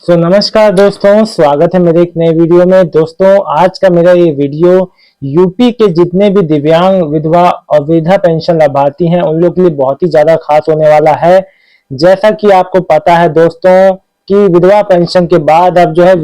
नमस्कार दोस्तों, स्वागत है मेरे एक नए वीडियो में। दोस्तों आज का मेरा ये वीडियो यूपी के जितने भी दिव्यांग विधवा और वृद्धा पेंशन लाभार्थी हैं उन लोग के लिए बहुत ही ज्यादा खास होने वाला है। जैसा कि आपको पता है दोस्तों कि विधवा पेंशन के बाद अब जो है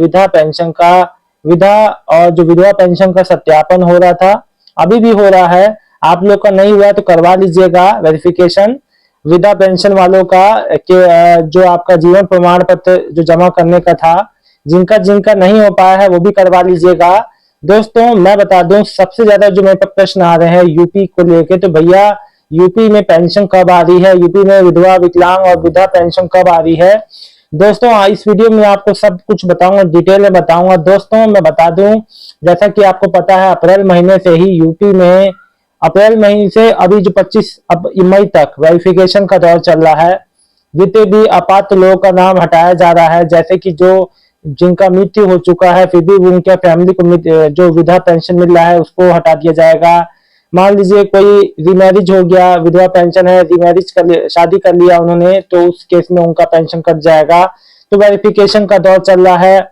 विधवा और जो विधवा पेंशन का सत्यापन हो रहा था, अभी भी हो रहा है। आप लोग का नहीं हुआ तो करवा लीजिएगा वेरिफिकेशन वृद्धा पेंशन वालों का जो आपका जीवन प्रमाण पत्र जो जमा करने का था, जिनका जिनका नहीं हो पाया है वो भी करवा लीजिएगा। दोस्तों मैं बता दूं, सबसे ज्यादा जो मेरे पास प्रश्न आ रहे हैं यूपी को लेके, तो भैया यूपी में पेंशन कब आ रही है, यूपी में विधवा विकलांग और वृद्धा पेंशन कब आ रही है। दोस्तों इस वीडियो में आपको सब कुछ बताऊंगा, डिटेल में बताऊंगा। दोस्तों मैं बता दूं, जैसा कि आपको पता है अप्रैल महीने से ही यूपी में अप्रैल महीने से अभी जो 25 मई तक वेरिफिकेशन का दौर चल रहा है। जितने भी अपात्र लोगों का नाम हटाया जा रहा है, जैसे कि जो जिनका मृत्यु हो चुका है फिर भी उनके फैमिली को जो वृद्धा पेंशन मिल रहा है उसको हटा दिया जाएगा। मान लीजिए कोई रिमैरिज हो गया, विधवा पेंशन है, रिमैरिज कर शादी कर लिया उन्होंने, तो उस केस में उनका पेंशन कट जाएगा। तो वेरिफिकेशन का दौर चल रहा है,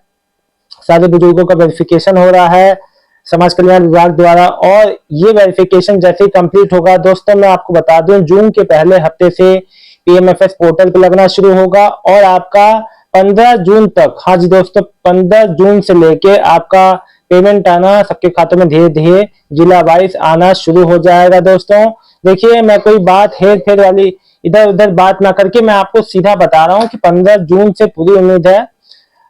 सारे बुजुर्गों का वेरिफिकेशन हो रहा है समाज कल्याण विभाग द्वारा। और ये वेरिफिकेशन जैसे ही कंप्लीट होगा दोस्तों, मैं आपको बता दूं, जून के पहले हफ्ते से पीएमएफएस पोर्टल पे लगना शुरू होगा और आपका 15 जून तक, हाँ जी दोस्तों, 15 जून से लेके आपका पेमेंट आना सबके खातों में धीरे धीरे जिला वाइज आना शुरू हो जाएगा। दोस्तों देखिए, मैं कोई बात हेर फेर वाली इधर उधर बात ना करके मैं आपको सीधा बता रहा हूँ कि 15 जून से पूरी उम्मीद है,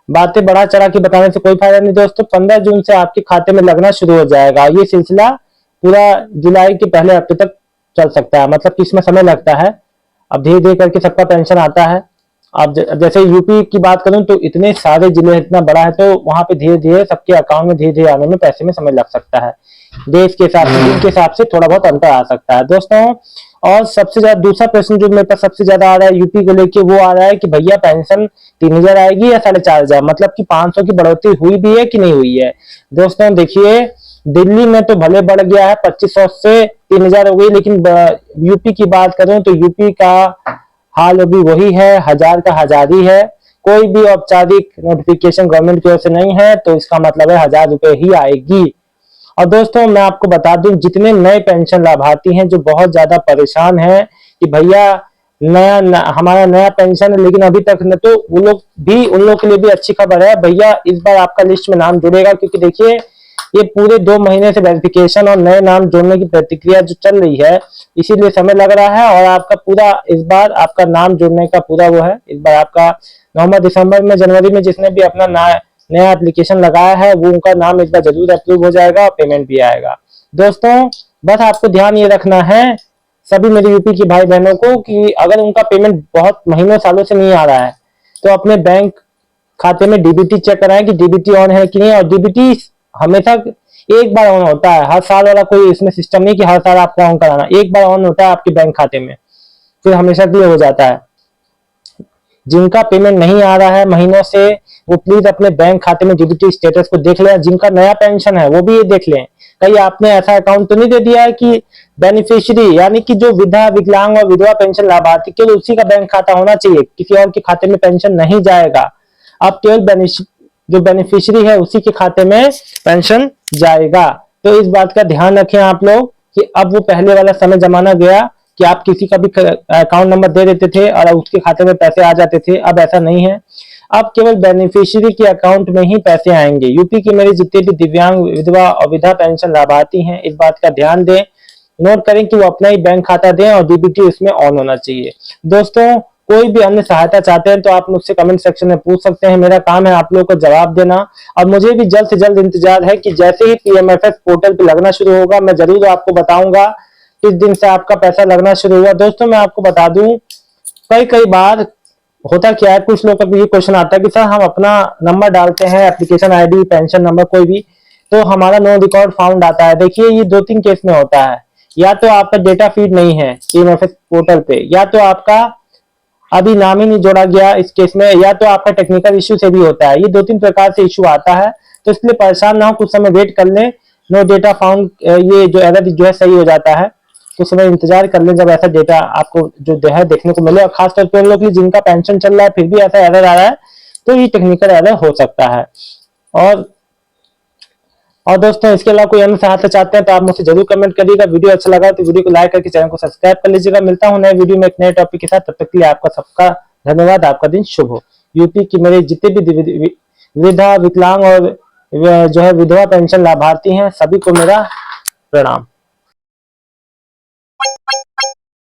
बातें बढ़ा चढ़ा के बताने से कोई फायदा नहीं दोस्तों। 15 जून से आपके खाते में लगना शुरू हो जाएगा। ये सिलसिला पूरा जुलाई के पहले हफ्ते तक चल सकता है, मतलब कि इसमें समय लगता है। अब धीरे धीरे करके सबका पेंशन आता है। अब जैसे यूपी की बात करूं तो इतने सारे जिले, इतना बड़ा है, तो वहां पे धीरे धीरे सबके अकाउंट में धीरे धीरे आने में पैसे में समय लग सकता है। देश के हिसाब से, दिन के हिसाब से थोड़ा बहुत अंतर आ सकता है दोस्तों। और सबसे ज्यादा दूसरा प्रश्न जो मेरे पास सबसे ज्यादा आ रहा है यूपी को लेके, वो आ रहा है कि भैया पेंशन 3000 आएगी या 4500, मतलब कि 500 की बढ़ोतरी हुई भी है कि नहीं हुई है। दोस्तों देखिए, दिल्ली में तो भले बढ़ गया है, 2500 से 3000 हो गई, लेकिन यूपी की बात करूं तो यूपी का हाल अभी वही है, 1000 का 1000 ही है। कोई भी औपचारिक नोटिफिकेशन गवर्नमेंट की ओर से नहीं है, तो इसका मतलब है 1000 रुपए ही आएगी। और दोस्तों मैं आपको बता दूं, जितने नए पेंशन लाभार्थी हैं जो बहुत ज्यादा परेशान हैं कि भैया हमारा नया पेंशन है लेकिन अभी तक न, तो वो लोग भी, उन लोग के लिए भी अच्छी खबर है भैया, इस बार आपका लिस्ट में नाम जुड़ेगा। क्योंकि देखिए, ये पूरे 2 महीने से वेरिफिकेशन और नए नाम जोड़ने की प्रक्रिया जो चल रही है, इसीलिए समय लग रहा है। और आपका पूरा इस बार आपका नाम जोड़ने का पूरा वो है, इस बार आपका नवंबर दिसंबर में जनवरी में जिसने भी अपना नया एप्लीकेशन लगाया है वो उनका नाम इस बार जरूर अप्रूव हो जाएगा और पेमेंट भी आएगा। दोस्तों बस आपको ध्यान ये रखना है सभी मेरे यूपी की भाई बहनों को कि अगर उनका पेमेंट बहुत महीनों सालों से नहीं आ रहा है तो अपने बैंक खाते में डीबीटी चेक कराएं कि डीबीटी ऑन है कि नहीं। और डीबीटी हमेशा एक बार ऑन होता है, हर साल वाला कोई इसमें सिस्टम नहीं कि हर साल आपको ऑन कराना, एक बार ऑन होता है आपके बैंक खाते में, फिर हमेशा के लिए हो जाता है। जिनका पेमेंट नहीं आ रहा है महीनों से, वो प्लीज अपने बैंक खाते में डीबीटी स्टेटस को देख लें। जिनका नया पेंशन है वो भी ये देख लें, कहीं आपने ऐसा अकाउंट तो नहीं दे दिया है कि बेनिफिशियरी यानी कि जो वृद्धा विकलांग और विधवा पेंशन लाभार्थी केवल उसी का बैंक खाता होना चाहिए, किसी और के खाते में पेंशन नहीं जाएगा। अब केवल जो बेनिफिशियरी है उसी के खाते में पेंशन जाएगा। तो इस बात का ध्यान रखें आप लोग कि अब वो पहले वाला समय जमाना गया कि आप किसी का भी अकाउंट नंबर दे देते थे और उसके खाते में पैसे आ जाते थे, अब ऐसा नहीं है। अब केवल बेनिफिशियरी के अकाउंट में ही पैसे आएंगे। यूपी के मेरे जितने भी दिव्यांग विधवा और वृद्धा पेंशन लाभार्थी हैं, इस बात का ध्यान दें, नोट करें कि वो अपना ही बैंक खाता दें और डीबीटी उसमें ऑन होना चाहिए। दोस्तों कोई भी अन्य सहायता चाहते हैं तो आप मुझसे कमेंट सेक्शन में पूछ सकते हैं, मेरा काम है आप लोगों को जवाब देना। और मुझे भी जल्द से जल्द इंतजार है कि जैसे ही पीएमएफएस पोर्टल पे लगना शुरू होगा मैं जरूर आपको बताऊंगा किस दिन से आपका पैसा लगना शुरू हुआ। दोस्तों मैं आपको बता दूं, कई बार होता क्या है, कुछ लोगों का भी ये क्वेश्चन आता है कि सर हम अपना नंबर डालते हैं, एप्लीकेशन आईडी, पेंशन नंबर कोई भी, तो हमारा नो रिकॉर्ड फाउंड आता है। देखिए ये 2-3 केस में होता है, या तो आपका डेटा फीड नहीं है पीएमएफएस पोर्टल पे, या तो आपका अभी नाम ही नहीं जोड़ा गया इस केस में, या तो आपका टेक्निकल इश्यू से भी होता है। ये 2-3 प्रकार से इश्यू आता है, तो इसलिए परेशान ना हो, कुछ समय वेट कर लें। नो डेटा फाउंड ये जो एरर जो है सही हो जाता है, कुछ समय इंतजार कर लें जब ऐसा डेटा आपको जो है देखने को मिले। और खासतौर पर उन लोग जिनका पेंशन चल रहा है फिर भी ऐसा एरर आ रहा है, तो ये टेक्निकल एरर हो सकता है। और दोस्तों इसके अलावा कोई अन्य सहायता चाहते हैं तो आप मुझसे जरूर कमेंट करिएगा। वीडियो अच्छा लगा तो वीडियो को लाइक करके चैनल को सब्सक्राइब कर लीजिएगा। मिलता हूं नए वीडियो में एक नए टॉपिक के साथ, तब तक के लिए आपका सबका धन्यवाद। आपका दिन शुभ हो। यूपी की मेरे जितने भी वृद्धा, विकलांग और जो है विधवा पेंशन लाभार्थी हैं, सभी को मेरा प्रणाम।